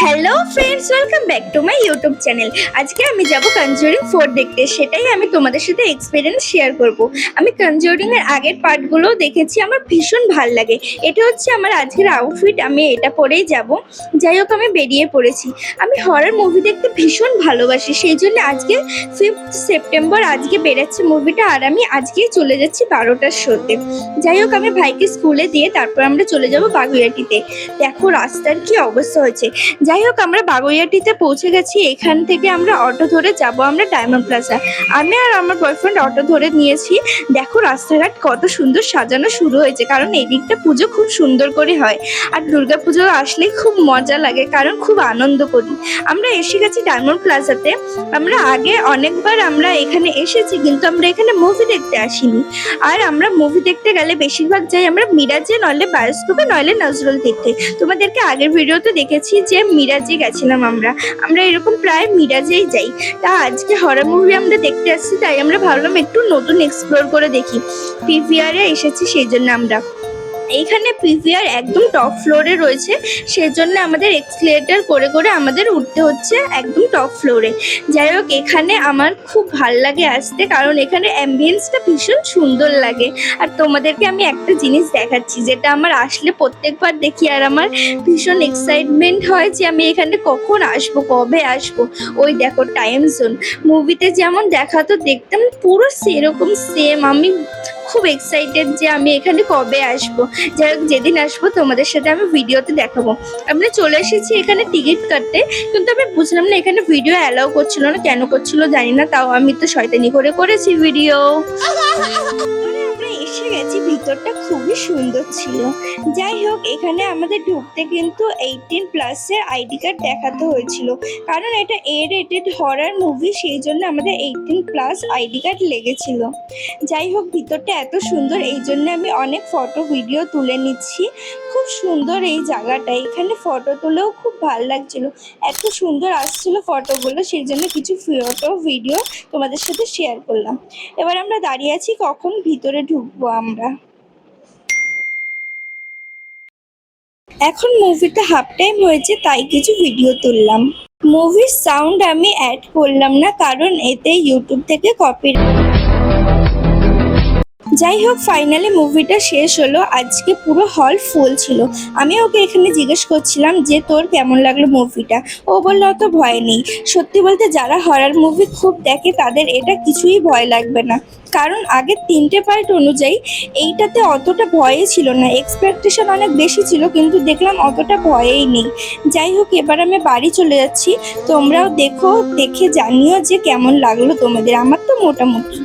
Hello friends, welcome back to my YouTube channel. আজকে আমি যাব কনজিউরিং 4 দেখতে, সেটাই আমি তোমাদের সাথে এক্সপিরিয়েন্স শেয়ার করব। আমি কনজিউরিং এর আগের পার্টগুলোও দেখেছি, আমার ভীষণ ভাল লাগে। এটা হচ্ছে আমার আজকের আউটফিট, আমি এটা পরেই যাব। যাই হোক, আমি বেরিয়ে পড়েছি। আমি হরর মুভি দেখতে ভীষণ ভালোবাসি, সেই জন্য আজকে 5th সেপ্টেম্বর আজকে বেরোচ্ছে মুভিটা, আর আমি আজকেই চলে যাচ্ছি 12টার শোতে। যাই হোক, আমি ভাইকে স্কুলে দিয়ে তারপর আমরা চলে যাব বাগুইআটিতে। দেখো রাস্তার কি অবস্থা হয়েছে। যাই হোক, আমরা বাগুইআটিতে পৌঁছে গেছি। এখান থেকে আমরা অটো ধরে যাব আমরা ডায়মন্ড প্লাজা। আমি আর আমার বয়ফ্রেন্ড অটো ধরে নিয়েছি। দেখো রাস্তাঘাট কত সুন্দর সাজানো শুরু হয়েছে, কারণ এই দিকটা পুজো খুব সুন্দর করে হয়। আর দুর্গা পুজো আসলেই খুব মজা লাগে, কারণ খুব আনন্দ করি। আমরা এসে গেছি ডায়মন্ড প্লাজাতে। আমরা আগে অনেকবার আমরা এখানে এসেছি, কিন্তু আমরা এখানে মুভি দেখতে আসিনি। আর আমরা মুভি দেখতে গেলে বেশিরভাগ যাই আমরা মিরাজে, নইলে বায়োস্কোপে, নইলে নজরুল দেখতে। তোমাদেরকে আগের ভিডিওতে দেখেছি যে মিরাজে গেছিলাম আমরা এরকম প্রায় মিরাজেই যাই। তা আজকে হরর মুভি আমরা দেখতে আসছি, তাই আমরা ভাবলাম একটু নতুন এক্সপ্লোর করে দেখি। পিভিআরে এসেছি, সেই জন্য আমরা এইখানে পিভিআর একদম টপ ফ্লোরে রয়েছে, সেই জন্য আমাদের এক্সিলেটর করে করে আমাদের উঠতে হচ্ছে একদম টপ ফ্লোরে। যাই হোক, এখানে আমার খুব ভাল লাগে আসতে, কারণ এখানে অ্যাম্বিয়েন্সটা ভীষণ সুন্দর লাগে। আর তোমাদেরকে আমি একটা জিনিস দেখাচ্ছি, যেটা আমার আসলে প্রত্যেকবার দেখি আর আমার ভীষণ এক্সাইটমেন্ট হয় যে আমি এখানে কখন আসবো, কবে আসবো। ওই দেখো টাইম জোন, মুভিতে যেমন দেখাতো দেখতাম পুরো সেরকম সেম। আমি খুব এক্সাইটেড যে আমি এখানে কবে আসবো। যাই হোক, যেদিন আসবো তোমাদের সাথে আমি ভিডিওতে দেখাবো। আমরা চলে এসেছি এখানে টিকিট কাটতে, কিন্তু আমি বুঝলাম না এখানে ভিডিও অ্যালাউ করছিল না, কেন করছিল জানি না। তাও আমি তো শয়তানি করে করেছি ভিডিও। আমরা এসে গেছি, ভিতরটা খুবই সুন্দর ছিল। যাই হোক, এখানে আমাদের ঢুকতে কিন্তু 18+ আইডি কার্ড দেখাতে হয়েছিল, কারণ এটা রেটেড হরর মুভি, সেই জন্য আমাদের 18+ আইডি কার্ড লেগেছিল। যাই হোক, ভিতরটা এত সুন্দর, এই জন্য আমি অনেক ফটো ভিডিও তুলে নিচ্ছি। খুব সুন্দর এই জায়গাটা, এখানে ফটো তুলেও খুব ভালো লাগছিল, এত সুন্দর আসছিল ফটোগুলো, সেই জন্য কিছু ফটো ভিডিও তোমাদের সাথে শেয়ার করলাম। এবার আমরা দাঁড়িয়ে আছি কখন ভিতরে ঢুকবো আমরা। এখন মুভিতে হাফ টাইম হয়েছে, তাই কিছু ভিডিও তুললাম। মুভির সাউন্ড আমি অ্যাড করলাম না, কারণ এতে ইউটিউব থেকে কপিরাইট। যাই হোক, ফাইনালি মুভিটা শেষ হলো। আজকে পুরো হল ফুল ছিল। আমি ওকে এখানে জিজ্ঞেস করছিলাম যে তোর কেমন লাগলো মুভিটা। ও বললো অত ভয় নেই। সত্যি বলতে যারা হরর মুভি খুব দেখে তাদের এটা কিছুই ভয় লাগবে না, কারণ আগের 3টে পার্ট অনুযায়ী এইটাতে অতটা ভয়ই ছিল না। এক্সপেকটেশন অনেক বেশি ছিল, কিন্তু দেখলাম অতটা ভয়েই নেই। যাই হোক, এবার আমি বাড়ি চলে যাচ্ছি। তোমরাও দেখো, দেখে জানিও যে কেমন লাগলো তোমাদের। আমার তো মোটামুটি